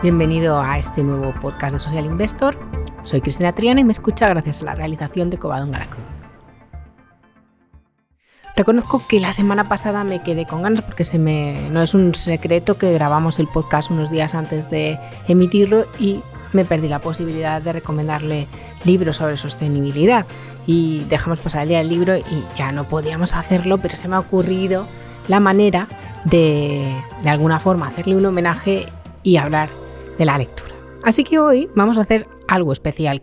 Bienvenido a este nuevo podcast de Social Investor. Soy Cristina Triana y me escucha gracias a la realización de Covadonga Cruz. Reconozco que la semana pasada me quedé con ganas porque no es un secreto que grabamos el podcast unos días antes de emitirlo y me perdí la posibilidad de recomendarle libros sobre sostenibilidad. Y dejamos pasar el día del libro y ya no podíamos hacerlo, pero se me ha ocurrido la manera de alguna forma hacerle un homenaje y hablar de la lectura. Así que hoy vamos a hacer algo especial,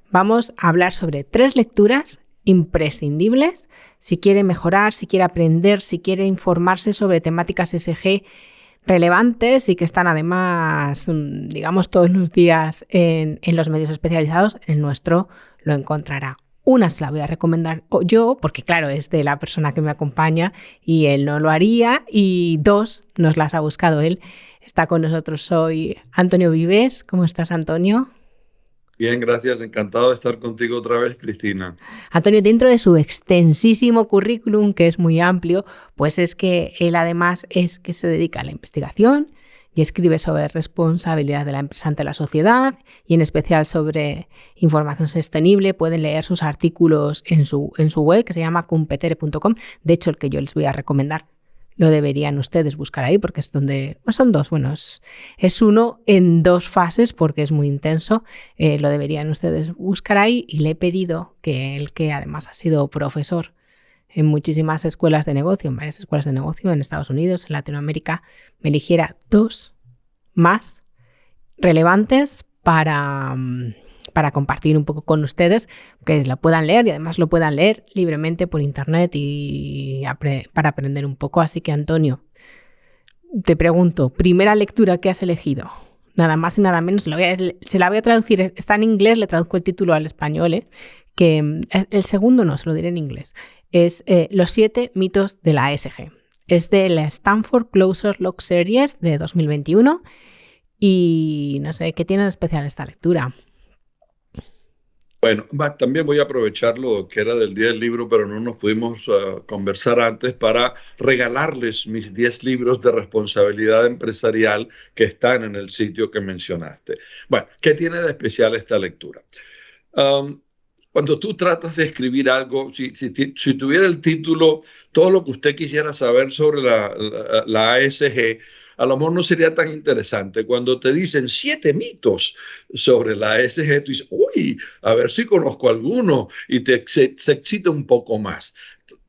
vamos a hablar sobre 3 lecturas imprescindibles si quiere mejorar, si quiere aprender, si quiere informarse sobre temáticas ESG relevantes y que están además, digamos, todos los días en los medios especializados. En el nuestro lo encontrará. Una se la voy a recomendar yo, porque claro, es de la persona que me acompaña y él no lo haría, y 2 nos las ha buscado él. Está con nosotros hoy Antonio Vives. ¿Cómo estás, Antonio? Bien, gracias. Encantado de estar contigo otra vez, Cristina. Antonio, dentro de su extensísimo currículum, que es muy amplio, pues es que él además es que se dedica a la investigación y escribe sobre responsabilidad de la empresa ante la sociedad y en especial sobre información sostenible. Pueden leer sus artículos en su web, que se llama competere.com. De hecho, el que yo les voy a recomendar lo deberían ustedes buscar ahí, porque es donde son 2. Bueno, es uno en 2 fases porque es muy intenso. Lo deberían ustedes buscar ahí, y le he pedido que él, que además ha sido profesor en muchísimas escuelas de negocio, en varias escuelas de negocio en Estados Unidos, en Latinoamérica, me eligiera 2 más relevantes para compartir un poco con ustedes, que la puedan leer y además lo puedan leer libremente por internet y para aprender un poco. Así que, Antonio, te pregunto, primera lectura que has elegido, nada más y nada menos, se la voy a traducir, está en inglés, le traduzco el título al español, que el segundo no, se lo diré en inglés, es Los 7 mitos de la ESG. Es de la Stanford Closer Look Series de 2021 y no sé, ¿qué tiene de especial esta lectura? Bueno, también voy a aprovechar lo que era del Día del Libro, pero no nos pudimos conversar antes, para regalarles mis 10 libros de responsabilidad empresarial que están en el sitio que mencionaste. Bueno, ¿qué tiene de especial esta lectura? Cuando tú tratas de escribir algo, si tuviera el título todo lo que usted quisiera saber sobre la ASG, a lo mejor no sería tan interesante. Cuando te dicen 7 mitos sobre la ASG, tú dices, uy, a ver si conozco alguno, y se excita un poco más.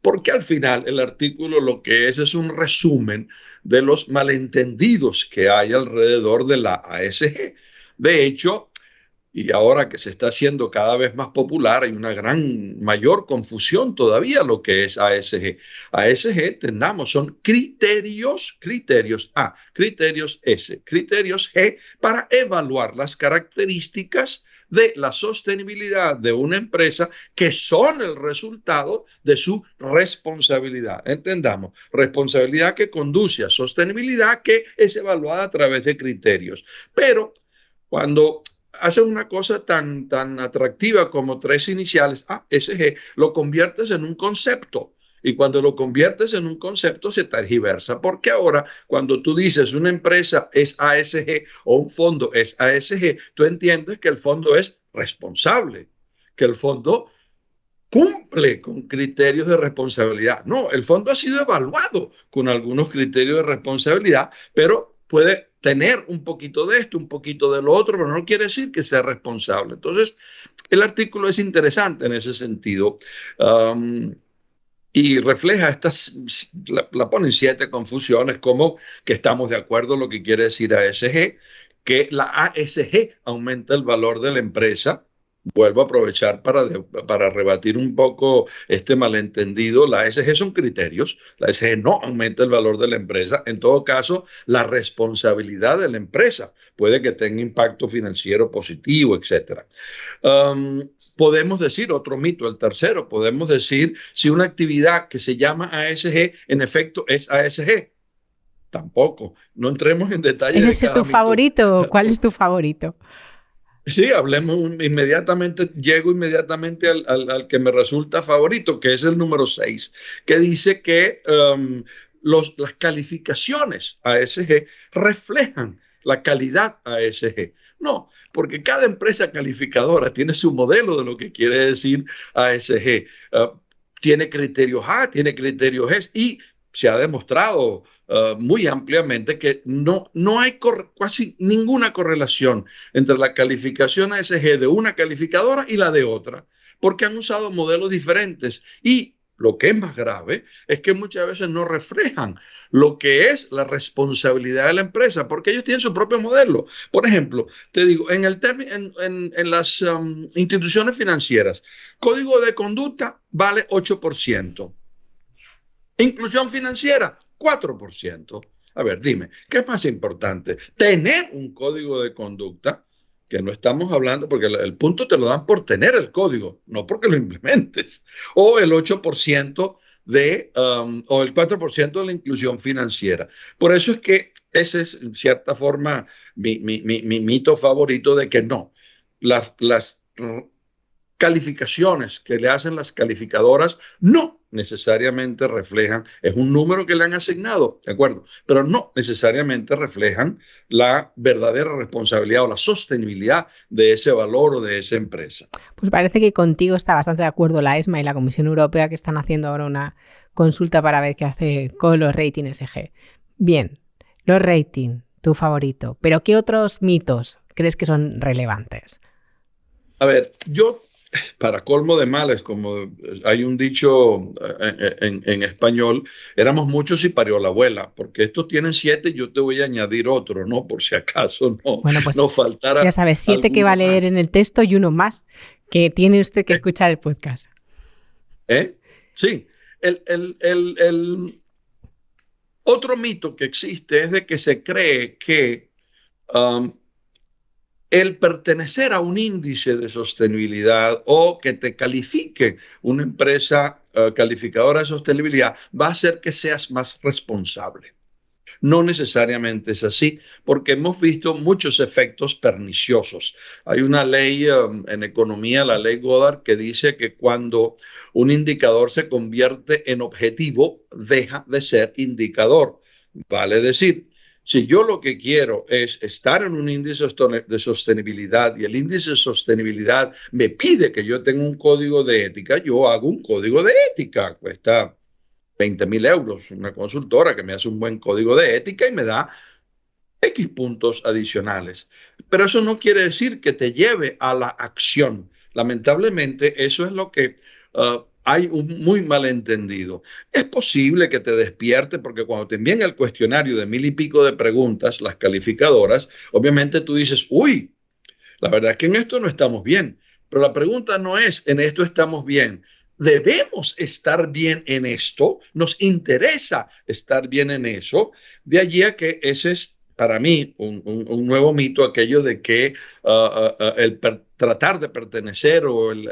Porque al final el artículo lo que es un resumen de los malentendidos que hay alrededor de la ASG. De hecho, y ahora que se está haciendo cada vez más popular, hay una mayor confusión todavía lo que es ASG. ASG, entendamos, son criterios A, criterios S, criterios G, para evaluar las características de la sostenibilidad de una empresa que son el resultado de su responsabilidad. Entendamos, responsabilidad que conduce a sostenibilidad que es evaluada a través de criterios. Pero cuando haces una cosa tan atractiva como 3 iniciales, ASG, lo conviertes en un concepto. Y cuando lo conviertes en un concepto se tergiversa, porque ahora cuando tú dices una empresa es ASG o un fondo es ASG, tú entiendes que el fondo es responsable, que el fondo cumple con criterios de responsabilidad. No, el fondo ha sido evaluado con algunos criterios de responsabilidad, pero puede tener un poquito de esto, un poquito de lo otro, pero no quiere decir que sea responsable. Entonces, el artículo es interesante en ese sentido y refleja la ponen 7 confusiones, como que estamos de acuerdo en lo que quiere decir ASG, que la ASG aumenta el valor de la empresa. Vuelvo a aprovechar para rebatir un poco este malentendido. La ASG son criterios. La ASG no aumenta el valor de la empresa. En todo caso, la responsabilidad de la empresa puede que tenga impacto financiero positivo, etc. Podemos decir, otro mito, el tercero, podemos decir si una actividad que se llama ASG en efecto es ASG. Tampoco. No entremos en detalle de cada mito. ¿Ese es tu favorito? ¿Cuál es tu favorito? Sí, hablemos llego inmediatamente al que me resulta favorito, que es el número 6, que dice que las calificaciones ASG reflejan la calidad ASG. No, porque cada empresa calificadora tiene su modelo de lo que quiere decir ASG. Tiene criterios A, tiene criterios G y se ha demostrado muy ampliamente que no hay casi ninguna correlación entre la calificación ASG de una calificadora y la de otra, porque han usado modelos diferentes y lo que es más grave es que muchas veces no reflejan lo que es la responsabilidad de la empresa, porque ellos tienen su propio modelo. Por ejemplo, te digo, en las instituciones financieras, código de conducta vale 8%. Inclusión financiera, 4%. A ver, dime, ¿qué es más importante? Tener un código de conducta, que no estamos hablando, porque el punto te lo dan por tener el código, no porque lo implementes, o el 8% o el 4% de la inclusión financiera. Por eso es que ese es, en cierta forma, mi mito favorito de que no. Las calificaciones que le hacen las calificadoras no necesariamente reflejan, es un número que le han asignado, ¿de acuerdo? Pero no necesariamente reflejan la verdadera responsabilidad o la sostenibilidad de ese valor o de esa empresa. Pues parece que contigo está bastante de acuerdo la ESMA y la Comisión Europea, que están haciendo ahora una consulta para ver qué hace con los ratings ESG. Bien, los ratings, tu favorito, pero ¿qué otros mitos crees que son relevantes? A ver, para colmo de males, como hay un dicho en español, éramos muchos y parió la abuela, porque estos tienen 7, yo te voy a añadir otro, ¿no? Por si acaso pues no faltara. Ya sabes, 7 que va a leer en el texto y uno más que tiene usted que escuchar el podcast. Sí. El otro mito que existe es de que se cree que el pertenecer a un índice de sostenibilidad o que te califique una empresa calificadora de sostenibilidad va a hacer que seas más responsable. No necesariamente es así, porque hemos visto muchos efectos perniciosos. Hay una ley en economía, la ley Goddard, que dice que cuando un indicador se convierte en objetivo, deja de ser indicador. Vale decir, si yo lo que quiero es estar en un índice de sostenibilidad y el índice de sostenibilidad me pide que yo tenga un código de ética, yo hago un código de ética. Cuesta 20.000 euros una consultora que me hace un buen código de ética y me da X puntos adicionales. Pero eso no quiere decir que te lleve a la acción. Lamentablemente, eso es lo que hay un muy malentendido. Es posible que te despierte porque cuando te envían el cuestionario de 1,000 y pico de preguntas, las calificadoras, obviamente tú dices, uy, la verdad es que en esto no estamos bien. Pero la pregunta no es, en esto estamos bien. ¿Debemos estar bien en esto? ¿Nos interesa estar bien en eso? De allí a que ese es, para mí, un nuevo mito, aquello de que tratar de pertenecer o el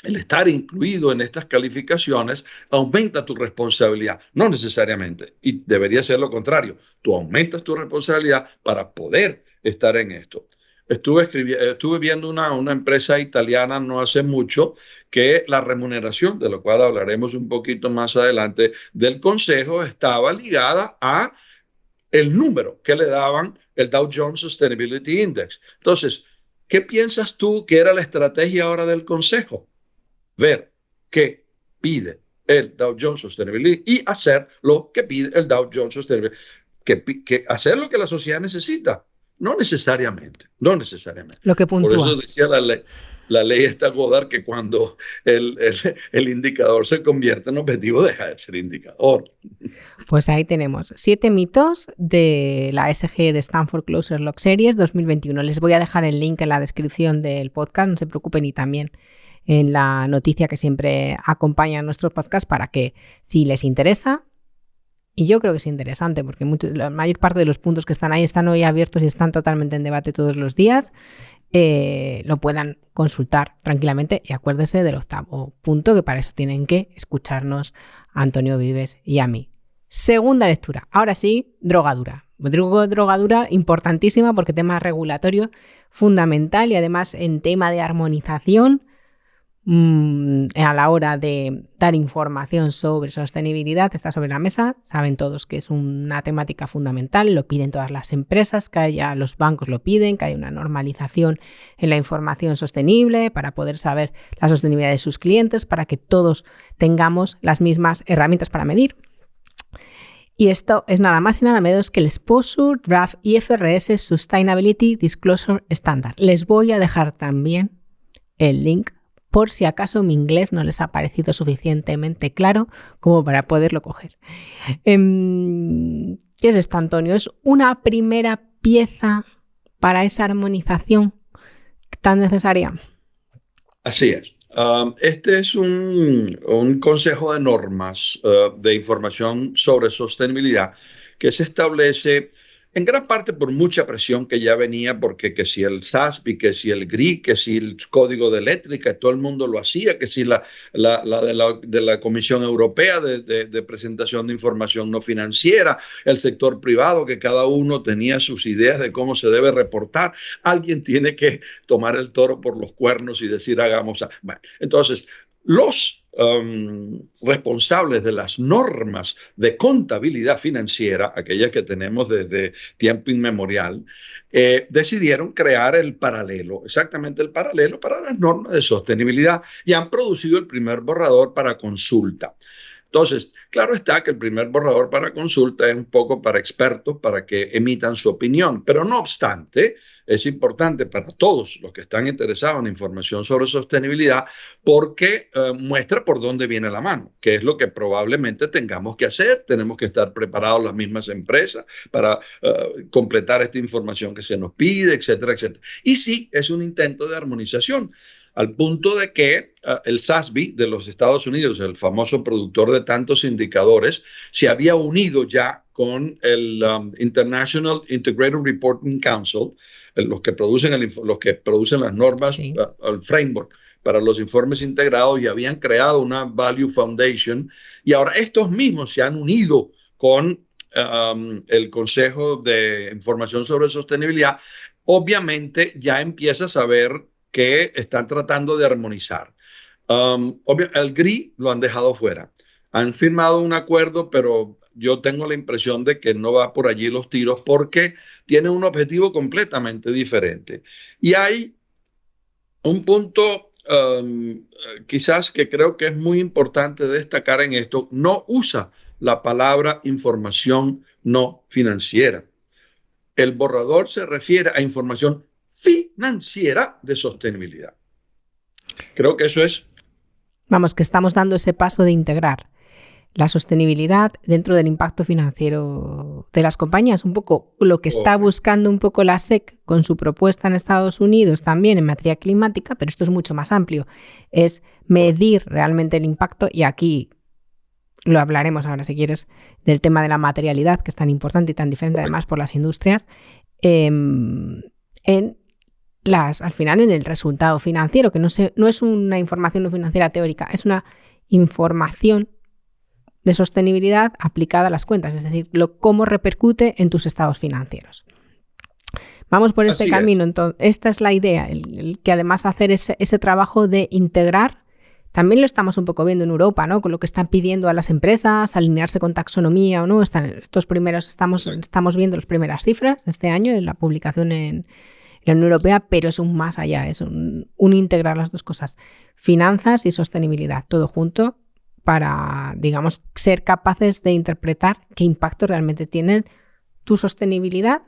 estar incluido en estas calificaciones aumenta tu responsabilidad. No necesariamente, y debería ser lo contrario. Tú aumentas tu responsabilidad para poder estar en esto. Estuve viendo una empresa italiana no hace mucho que la remuneración, de lo cual hablaremos un poquito más adelante, del consejo estaba ligada a el número que le daban el Dow Jones Sustainability Index. Entonces, ¿qué piensas tú que era la estrategia ahora del consejo? Ver qué pide el Dow Jones Sustainability y hacer lo que pide el Dow Jones Sustainability. Que hacer lo que la sociedad necesita. No necesariamente. Lo que puntúa. Por eso decía la ley esta Goddard que cuando el indicador se convierte en objetivo deja de ser indicador. Pues ahí tenemos 7 mitos de la ESG de Stanford Closer Lock Series 2021. Les voy a dejar el link en la descripción del podcast, no se preocupen, y también en la noticia que siempre acompaña a nuestro podcast para que, si les interesa, y yo creo que es interesante porque la mayor parte de los puntos que están ahí están hoy abiertos y están totalmente en debate todos los días, lo puedan consultar tranquilamente y acuérdense del 8º punto, que para eso tienen que escucharnos a Antonio Vives y a mí. Segunda lectura. Ahora sí, drogadura. Drogadura importantísima porque tema regulatorio fundamental y además en tema de armonización a la hora de dar información sobre sostenibilidad está sobre la mesa. Saben todos que es una temática fundamental, lo piden todas las empresas, los bancos lo piden, que haya una normalización en la información sostenible para poder saber la sostenibilidad de sus clientes, para que todos tengamos las mismas herramientas para medir. Y esto es nada más y nada menos que el Exposure Draft IFRS Sustainability Disclosure Standard. Les voy a dejar también el link por si acaso mi inglés no les ha parecido suficientemente claro como para poderlo coger. ¿Qué es esto, Antonio? Es una primera pieza para esa armonización tan necesaria. Así es. Este es un consejo de normas de información sobre sostenibilidad que se establece en gran parte por mucha presión que ya venía, porque que si el SASB, que si el GRI, que si el código de eléctrica, todo el mundo lo hacía, que si la de la Comisión Europea de presentación de información no financiera, el sector privado, que cada uno tenía sus ideas de cómo se debe reportar. Alguien tiene que tomar el toro por los cuernos y decir hagamos. Bueno, entonces, los responsables de las normas de contabilidad financiera, aquellas que tenemos desde tiempo inmemorial, decidieron crear exactamente el paralelo para las normas de sostenibilidad, y han producido el primer borrador para consulta. Entonces, claro está que el primer borrador para consulta es un poco para expertos, para que emitan su opinión, pero no obstante, es importante para todos los que están interesados en información sobre sostenibilidad, porque muestra por dónde viene la mano, que es lo que probablemente tengamos que hacer. Tenemos que estar preparados las mismas empresas para completar esta información que se nos pide, etcétera, etcétera. Y sí, es un intento de armonización, al punto de que el SASB de los Estados Unidos, el famoso productor de tantos indicadores, se había unido ya con el International Integrated Reporting Council, los que producen las normas, sí, el framework para los informes integrados, y habían creado una Value Foundation, y ahora estos mismos se han unido con el Consejo de Información sobre Sostenibilidad. Obviamente ya empiezas a ver que están tratando de armonizar. El GRI lo han dejado fuera. Han firmado un acuerdo, pero yo tengo la impresión de que no va por allí los tiros, porque tiene un objetivo completamente diferente. Y hay un punto quizás que creo que es muy importante destacar en esto: no usa la palabra información no financiera. El borrador se refiere a información financiera de sostenibilidad. Creo que eso es... Vamos, que estamos dando ese paso de integrar la sostenibilidad dentro del impacto financiero de las compañías, un poco lo que está buscando un poco la SEC con su propuesta en Estados Unidos también en materia climática, pero esto es mucho más amplio, es medir realmente el impacto. Y aquí lo hablaremos ahora, si quieres, del tema de la materialidad, que es tan importante y tan diferente además por las industrias, al final en el resultado financiero, que no es una información no financiera teórica, es una información de sostenibilidad aplicada a las cuentas, es decir, cómo repercute en tus estados financieros. Vamos por este camino. Entonces, esta es la idea, el que además hacer ese trabajo de integrar. También lo estamos un poco viendo en Europa, ¿no? Con lo que están pidiendo a las empresas, alinearse con taxonomía o no. Estamos viendo las primeras cifras de este año en la publicación en la Unión Europea, pero es un más allá, es un integrar las dos cosas, finanzas y sostenibilidad, todo junto, para, digamos, ser capaces de interpretar qué impacto realmente tiene tu sostenibilidad,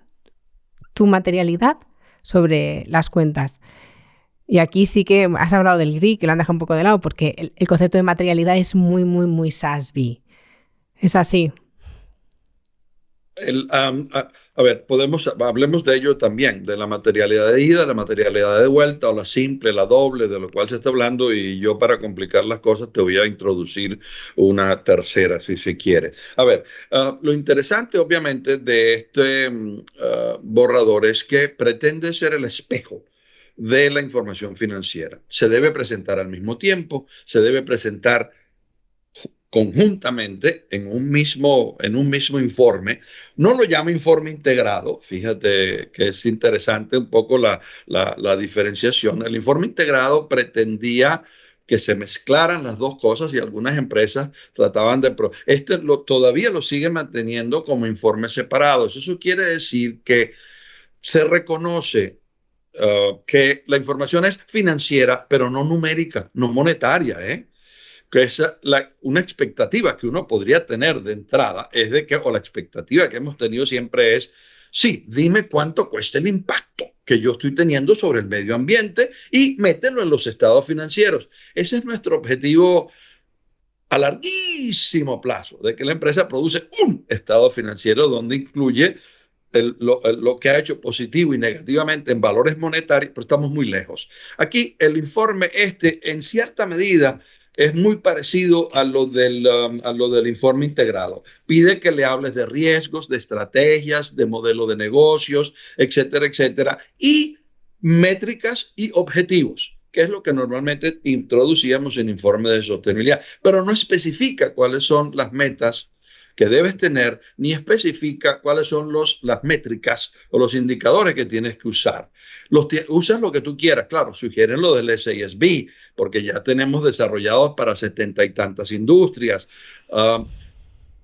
tu materialidad sobre las cuentas. Y aquí sí que has hablado del GRI, que lo han dejado un poco de lado, porque el concepto de materialidad es muy, muy, muy SASB. Es así. Hablemos de ello también, de la materialidad de ida, la materialidad de vuelta, o la simple, la doble, de lo cual se está hablando, y yo, para complicar las cosas, te voy a introducir una tercera, si se quiere. Lo interesante, obviamente, de este borrador es que pretende ser el espejo de la información financiera. Se debe presentar al mismo tiempo, se debe presentar conjuntamente en un mismo informe. No lo llama informe integrado, fíjate que es interesante un poco la diferenciación. El informe integrado pretendía que se mezclaran las dos cosas y algunas empresas trataban de... todavía lo siguen manteniendo como informes separados. Eso quiere decir que se reconoce que la información es financiera, pero no numérica, no monetaria, que es una expectativa que uno podría tener de entrada, es de que, o la expectativa que hemos tenido siempre es, sí, dime cuánto cuesta el impacto que yo estoy teniendo sobre el medio ambiente y mételo en los estados financieros. Ese es nuestro objetivo a larguísimo plazo, de que la empresa produce un estado financiero donde incluye lo que ha hecho positivo y negativamente en valores monetarios, pero estamos muy lejos. Aquí el informe en cierta medida, es muy parecido a lo del informe integrado. Pide que le hables de riesgos, de estrategias, de modelo de negocios, etcétera, etcétera, y métricas y objetivos, que es lo que normalmente introducíamos en informe de sostenibilidad, pero no especifica cuáles son las metas que debes tener, ni especifica cuáles son las métricas o los indicadores que tienes que usar. Usas lo que tú quieras, claro, sugieren lo del SASB, porque ya tenemos desarrollados para 70 y tantas industrias,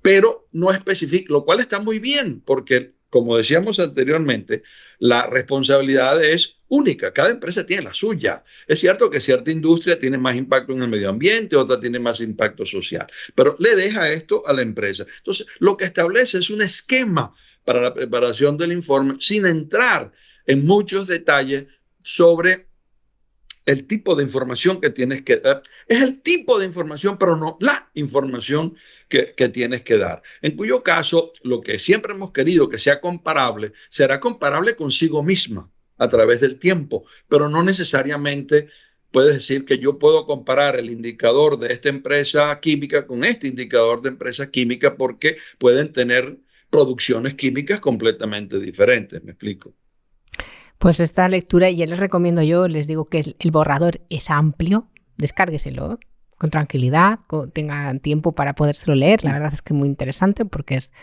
pero no especifica, lo cual está muy bien, porque como decíamos anteriormente, la responsabilidad es única. Cada empresa tiene la suya. Es cierto que cierta industria tiene más impacto en el medio ambiente, otra tiene más impacto social, pero le deja esto a la empresa. Entonces, lo que establece es un esquema para la preparación del informe sin entrar en muchos detalles sobre el tipo de información que tienes que dar. Es el tipo de información, pero no la información que tienes que dar. En cuyo caso, lo que siempre hemos querido que sea comparable, será comparable consigo misma a través del tiempo, pero no necesariamente puedes decir que yo puedo comparar el indicador de esta empresa química con este indicador de empresa química porque pueden tener producciones químicas completamente diferentes. ¿Me explico? Pues esta lectura, ya les recomiendo les digo que el borrador es amplio, descárgueselo con tranquilidad, tengan tiempo para podérselo leer. La verdad es que es muy interesante porque es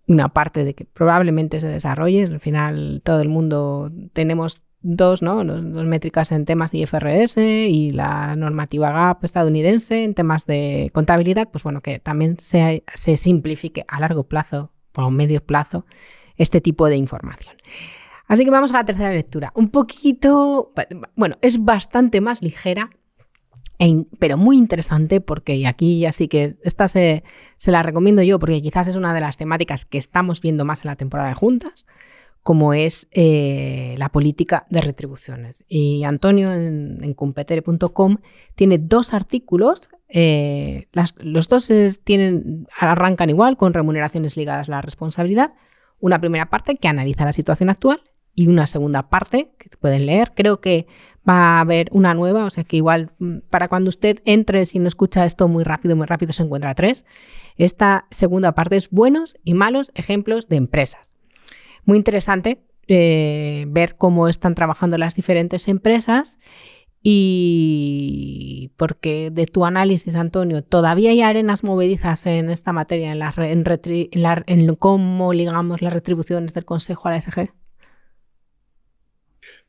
una parte de que probablemente se desarrolle. Al final todo el mundo tenemos dos métricas en temas de IFRS y la normativa GAP estadounidense en temas de contabilidad, pues bueno, que también se simplifique a largo plazo o a medio plazo este tipo de información. Así que vamos a la tercera lectura. Un poquito, bueno, es bastante más ligera, pero muy interesante porque, y aquí ya sí que esta se la recomiendo yo porque quizás es una de las temáticas que estamos viendo más en la temporada de juntas, como es la política de retribuciones. Y Antonio en competere.com tiene 2 artículos, los dos arrancan igual con remuneraciones ligadas a la responsabilidad. Una primera parte que analiza la situación actual y una segunda parte que pueden leer. Creo que va a haber una nueva, o sea que igual para cuando usted entre, si no escucha esto muy rápido, se encuentra 3. Esta segunda parte es buenos y malos ejemplos de empresas. Muy interesante ver cómo están trabajando las diferentes empresas y porque de tu análisis, Antonio, ¿todavía hay arenas movedizas en esta materia, en cómo ligamos las retribuciones del Consejo a la ESG?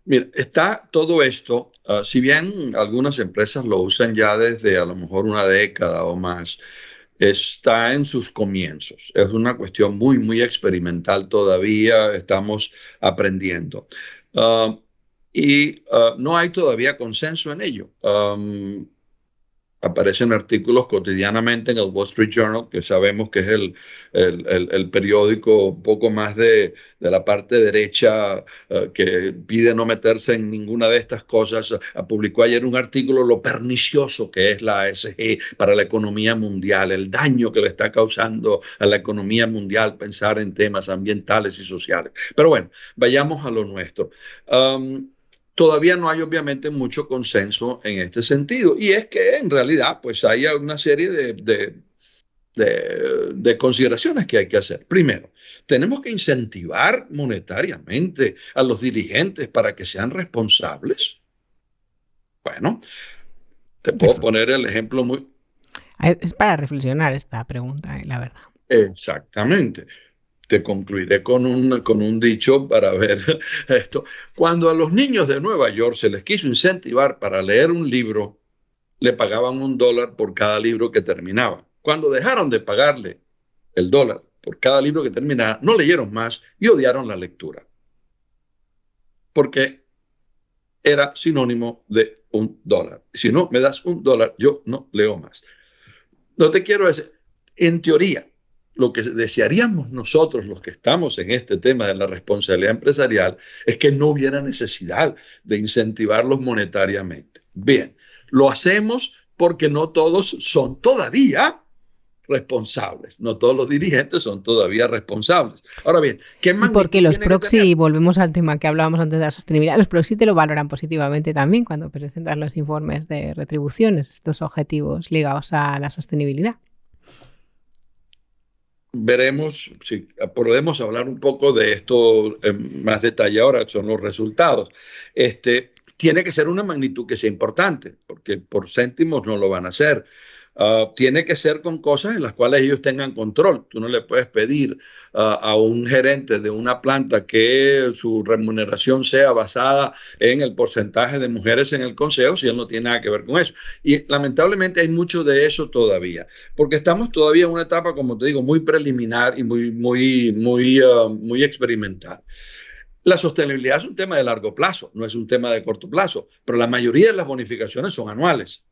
Mira, está todo esto, si bien algunas empresas lo usan ya desde a lo mejor una década o más, está en sus comienzos. Es una cuestión muy, muy experimental todavía, estamos aprendiendo. No hay todavía consenso en ello. Aparecen artículos cotidianamente en el Wall Street Journal, que sabemos que es el periódico un poco más de la parte derecha que pide no meterse en ninguna de estas cosas. Publicó ayer un artículo lo pernicioso que es la ESG para la economía mundial, el daño que le está causando a la economía mundial pensar en temas ambientales y sociales. Pero bueno, vayamos a lo nuestro. Todavía no hay obviamente mucho consenso en este sentido y es que en realidad pues hay una serie de consideraciones que hay que hacer. Primero, tenemos que incentivar monetariamente a los dirigentes para que sean responsables. Bueno, te puedo poner el ejemplo muy... Es para reflexionar esta pregunta, la verdad. Exactamente. Te concluiré con un dicho para ver esto. Cuando a los niños de Nueva York se les quiso incentivar para leer un libro, le pagaban $1 por cada libro que terminaba. Cuando dejaron de pagarle el dólar por cada libro que terminaba, no leyeron más y odiaron la lectura. Porque era sinónimo de $1. Si no me das $1, yo no leo más. No te quiero decir, en teoría, lo que desearíamos nosotros, los que estamos en este tema de la responsabilidad empresarial, es que no hubiera necesidad de incentivarlos monetariamente. Bien, lo hacemos porque no todos son todavía responsables. No todos los dirigentes son todavía responsables. Ahora bien, ¿qué magnitud porque los tiene que proxy, tener? volvemos al tema que hablábamos antes de la sostenibilidad, los proxy te lo valoran positivamente también cuando presentas los informes de retribuciones, estos objetivos ligados a la sostenibilidad. Veremos si podemos hablar un poco de esto en más detalle ahora, son los resultados. Tiene que ser una magnitud que sea importante, porque por céntimos no lo van a hacer. Tiene que ser con cosas en las cuales ellos tengan control. Tú no le puedes pedir a un gerente de una planta que su remuneración sea basada en el porcentaje de mujeres en el consejo si él no tiene nada que ver con eso. Y lamentablemente hay mucho de eso todavía, porque estamos todavía en una etapa, como te digo, muy preliminar y muy experimental. La sostenibilidad es un tema de largo plazo, no es un tema de corto plazo, pero la mayoría de las bonificaciones son anuales.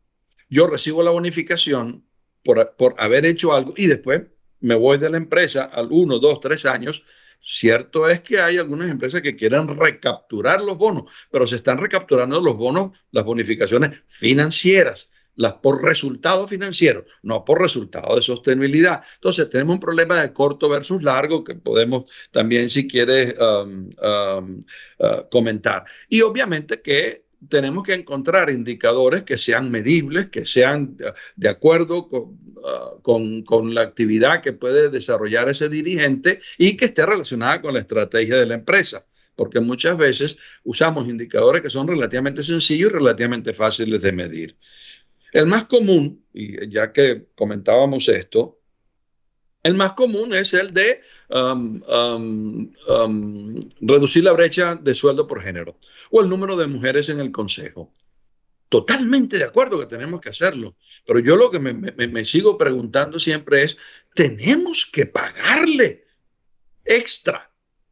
Yo recibo la bonificación por haber hecho algo y después me voy de la empresa al 1, 2, 3 años. Cierto es que hay algunas empresas que quieren recapturar los bonos, pero se están recapturando los bonos, las bonificaciones financieras, por resultado financiero, no por resultado de sostenibilidad. Entonces tenemos un problema de corto versus largo que podemos también, si quieres, comentar. Y obviamente que tenemos que encontrar indicadores que sean medibles, que sean de acuerdo con la actividad que puede desarrollar ese dirigente y que esté relacionada con la estrategia de la empresa. Porque muchas veces usamos indicadores que son relativamente sencillos y relativamente fáciles de medir. El más común, y ya que comentábamos esto, el más común es el de reducir la brecha de sueldo por género o el número de mujeres en el consejo. Totalmente de acuerdo que tenemos que hacerlo, pero yo lo que me sigo preguntando siempre es, ¿tenemos que pagarle extra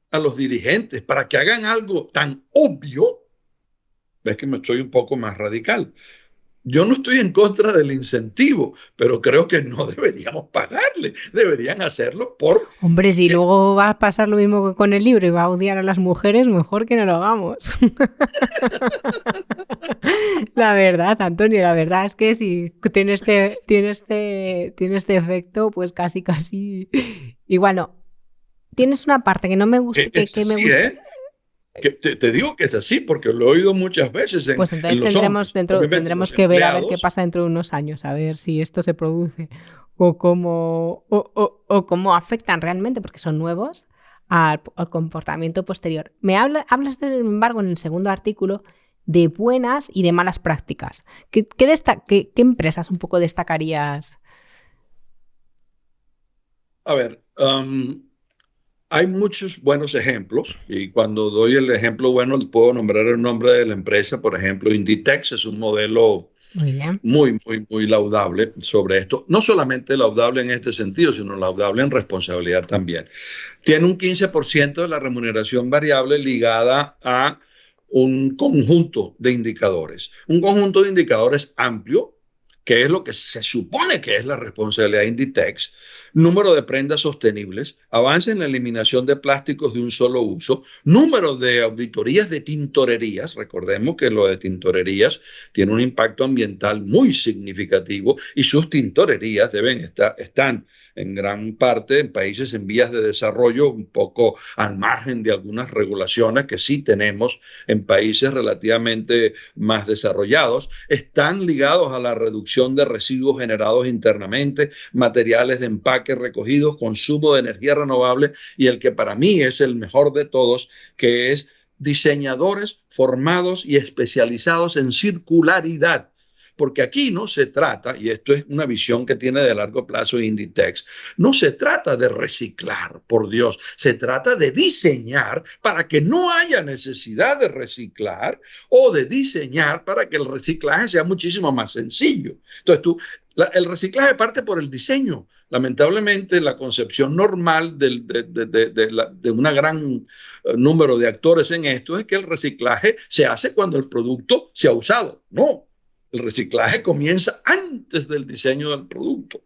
a los dirigentes para que hagan algo tan obvio? Ves que me estoy un poco más radical. Yo no estoy en contra del incentivo, pero creo que no deberíamos pagarle. Deberían hacerlo por... Hombre, si luego va a pasar lo mismo que con el libro y va a odiar a las mujeres, mejor que no lo hagamos. La verdad, Antonio, la verdad es que si tiene este efecto, pues casi. Igual no. Tienes una parte que no me gusta. Que me gusta. ¿Eh? Que te digo que es así, porque lo he oído muchas veces. Pues entonces tendremos que ver a ver qué pasa dentro de unos años, a ver si esto se produce o cómo afectan realmente, porque son nuevos, al comportamiento posterior. Hablas, sin embargo, en el segundo artículo de buenas y de malas prácticas. ¿Qué empresas un poco destacarías? A ver, hay muchos buenos ejemplos y cuando doy el ejemplo bueno puedo nombrar el nombre de la empresa. Por ejemplo, Inditex es un modelo muy laudable sobre esto. No solamente laudable en este sentido, sino laudable en responsabilidad también. Tiene un 15% de la remuneración variable ligada a un conjunto de indicadores. Un conjunto de indicadores amplio, que es lo que se supone que es la responsabilidad de Inditex. Número de prendas sostenibles, avance en la eliminación de plásticos de un solo uso, número de auditorías de tintorerías. Recordemos que lo de tintorerías tiene un impacto ambiental muy significativo y sus tintorerías están en gran parte en países en vías de desarrollo, un poco al margen de algunas regulaciones que sí tenemos en países relativamente más desarrollados. Están ligados a la reducción de residuos generados internamente, materiales de empaque recogidos, consumo de energía renovable y el que para mí es el mejor de todos, que es diseñadores formados y especializados en circularidad. Porque aquí no se trata, y esto es una visión que tiene de largo plazo Inditex, no se trata de reciclar, por Dios, se trata de diseñar para que no haya necesidad de reciclar o de diseñar para que el reciclaje sea muchísimo más sencillo. Entonces el reciclaje parte por el diseño. Lamentablemente, la concepción normal de un gran número de actores en esto es que el reciclaje se hace cuando el producto se ha usado. No, el reciclaje comienza antes del diseño del producto.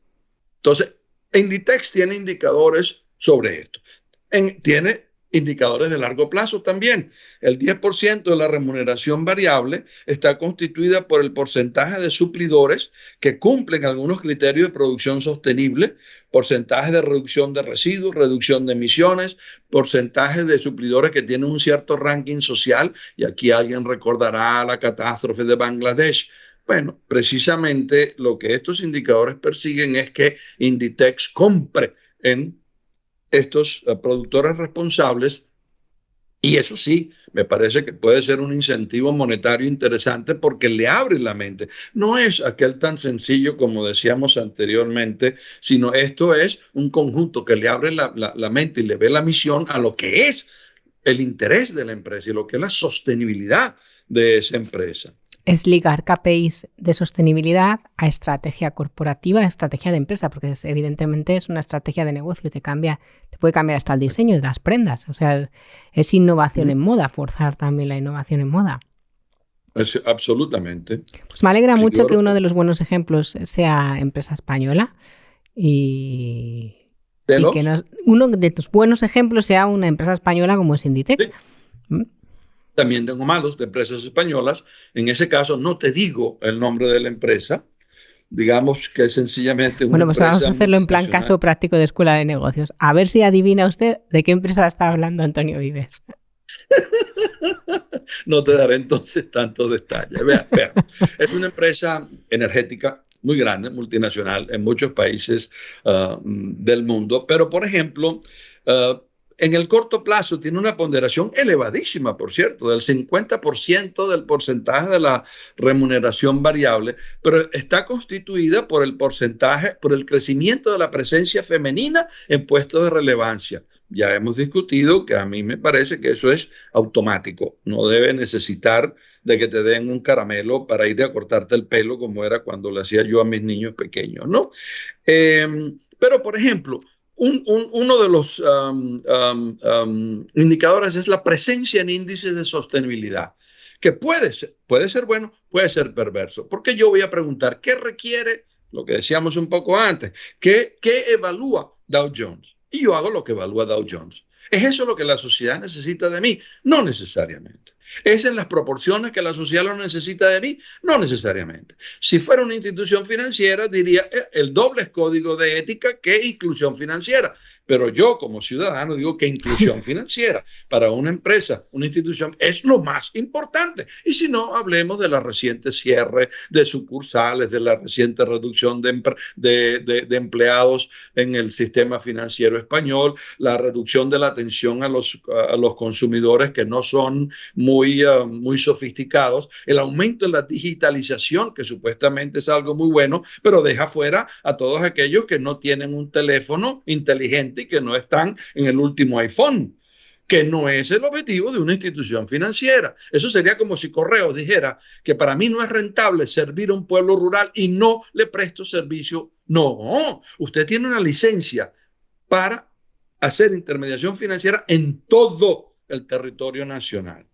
Entonces, Inditex tiene indicadores sobre esto. Tiene indicadores de largo plazo también. El 10% de la remuneración variable está constituida por el porcentaje de suplidores que cumplen algunos criterios de producción sostenible, porcentaje de reducción de residuos, reducción de emisiones, porcentaje de suplidores que tienen un cierto ranking social, y aquí alguien recordará la catástrofe de Bangladesh. Bueno, precisamente lo que estos indicadores persiguen es que Inditex compre en estos productores responsables, y eso sí, me parece que puede ser un incentivo monetario interesante porque le abre la mente. No es aquel tan sencillo como decíamos anteriormente, sino esto es un conjunto que le abre la mente y le ve la misión a lo que es el interés de la empresa y lo que es la sostenibilidad de esa empresa. Es ligar KPIs de sostenibilidad a estrategia corporativa, a estrategia de empresa, porque evidentemente es una estrategia de negocio, te puede cambiar hasta el diseño de las prendas. O sea, es innovación en moda, forzar también la innovación en moda. Absolutamente. Pues me alegra mucho que uno de los buenos ejemplos sea empresa española y que uno de tus buenos ejemplos sea una empresa española como es Inditex. Sí. También tengo malos de empresas españolas. En ese caso no te digo el nombre de la empresa. Digamos que es sencillamente una pues empresa vamos a hacerlo en plan caso práctico de escuela de negocios. A ver si adivina usted de qué empresa está hablando Antonio Vives. No te daré entonces tantos detalles. Vea. Es una empresa energética muy grande, multinacional, en muchos países del mundo. Pero, por ejemplo, en el corto plazo tiene una ponderación elevadísima, por cierto, del 50% del porcentaje de la remuneración variable, pero está constituida por el porcentaje, por el crecimiento de la presencia femenina en puestos de relevancia. Ya hemos discutido que a mí me parece que eso es automático. No debe necesitar de que te den un caramelo para ir a cortarte el pelo como era cuando lo hacía yo a mis niños pequeños, ¿no? Pero, por ejemplo, uno de los indicadores es la presencia en índices de sostenibilidad, que puede ser bueno, puede ser perverso. Porque yo voy a preguntar, ¿qué requiere lo que decíamos un poco antes? ¿Qué evalúa Dow Jones? Y yo hago lo que evalúa Dow Jones. ¿Es eso lo que la sociedad necesita de mí? No necesariamente. ¿Es en las proporciones que la sociedad lo necesita de mí? No necesariamente. Si fuera una institución financiera, diría el doble código de ética que inclusión financiera. Pero yo como ciudadano digo que inclusión financiera para una empresa, una institución, es lo más importante. Y si no, hablemos de la reciente cierre de sucursales, de la reciente reducción de empleados en el sistema financiero español, la reducción de la atención a los consumidores que no son muy sofisticados, el aumento de la digitalización, que supuestamente es algo muy bueno, pero deja fuera a todos aquellos que no tienen un teléfono inteligente y que no están en el último iPhone, que no es el objetivo de una institución financiera. Eso sería como si Correos dijera que para mí no es rentable servir a un pueblo rural y no le presto servicio. No, usted tiene una licencia para hacer intermediación financiera en todo el territorio nacional.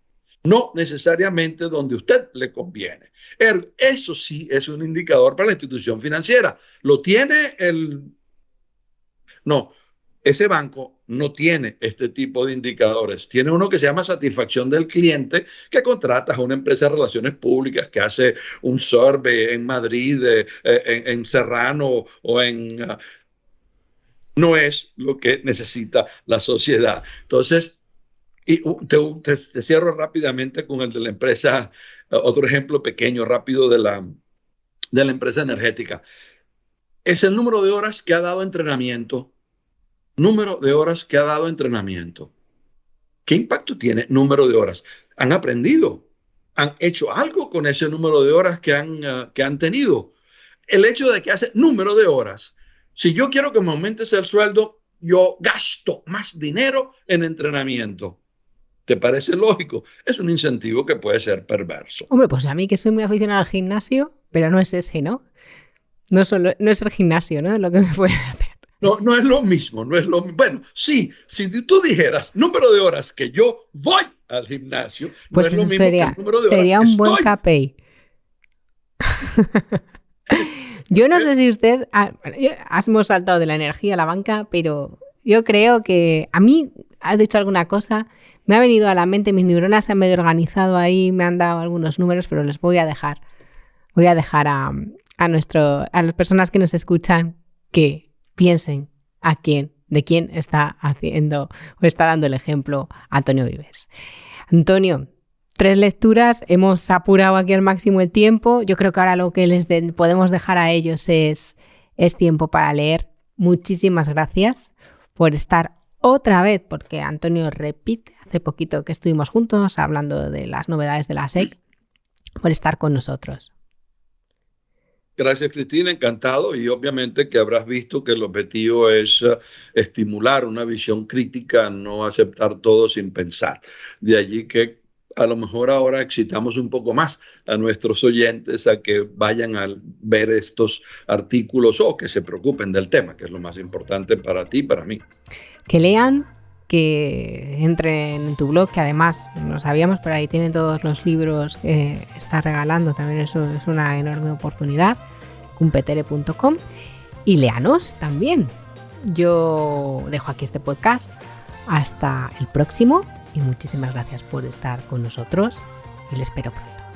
No necesariamente donde usted le conviene. Eso sí es un indicador para la institución financiera. ¿Lo tiene No, ese banco no tiene este tipo de indicadores. Tiene uno que se llama satisfacción del cliente, que contratas a una empresa de relaciones públicas que hace un survey en Madrid, en Serrano o en... no es lo que necesita la sociedad. Entonces, y te cierro rápidamente con el de la empresa, otro ejemplo pequeño, rápido de la empresa energética. Es el número de horas que ha dado entrenamiento. Número de horas que ha dado entrenamiento. ¿Qué impacto tiene número de horas? Han aprendido han hecho algo con ese número de horas que han tenido. El hecho de que hace número de horas. Si yo quiero que me aumentes el sueldo, yo gasto más dinero en entrenamiento. ¿Te parece lógico? Es un incentivo que puede ser perverso. Hombre, pues a mí que soy muy aficionada al gimnasio, pero no es ese, ¿no? No es el gimnasio, ¿no? Lo que me puede hacer. No es lo mismo, no es lo mismo. Bueno, sí, si tú dijeras número de horas que yo voy al gimnasio, pues no es lo mismo que el número de sería horas un buen KPI. Yo no sé si usted... hemos saltado de la energía a la banca, pero yo creo que a mí, has dicho alguna cosa, me ha venido a la mente, mis neuronas se han medio organizado ahí, me han dado algunos números, pero les voy a dejar. Voy a dejar a las personas que nos escuchan que piensen de quién está haciendo o está dando el ejemplo Antonio Vives. Antonio, 3 lecturas, hemos apurado aquí al máximo el tiempo. Yo creo que ahora lo que podemos dejar a ellos es tiempo para leer. Muchísimas gracias por estar otra vez, porque Antonio repite, hace poquito que estuvimos juntos hablando de las novedades de la SEC, por estar con nosotros. Gracias, Cristina, encantado, y obviamente que habrás visto que el objetivo es estimular una visión crítica, no aceptar todo sin pensar. De allí que a lo mejor ahora excitamos un poco más a nuestros oyentes a que vayan a ver estos artículos o que se preocupen del tema, que es lo más importante para ti y para mí. Que lean, que entren en tu blog, que además no sabíamos, pero ahí tienen todos los libros que está regalando, también eso es una enorme oportunidad, cumpetere.com, y léanos también. Yo dejo aquí este podcast, hasta el próximo, y muchísimas gracias por estar con nosotros, y les espero pronto.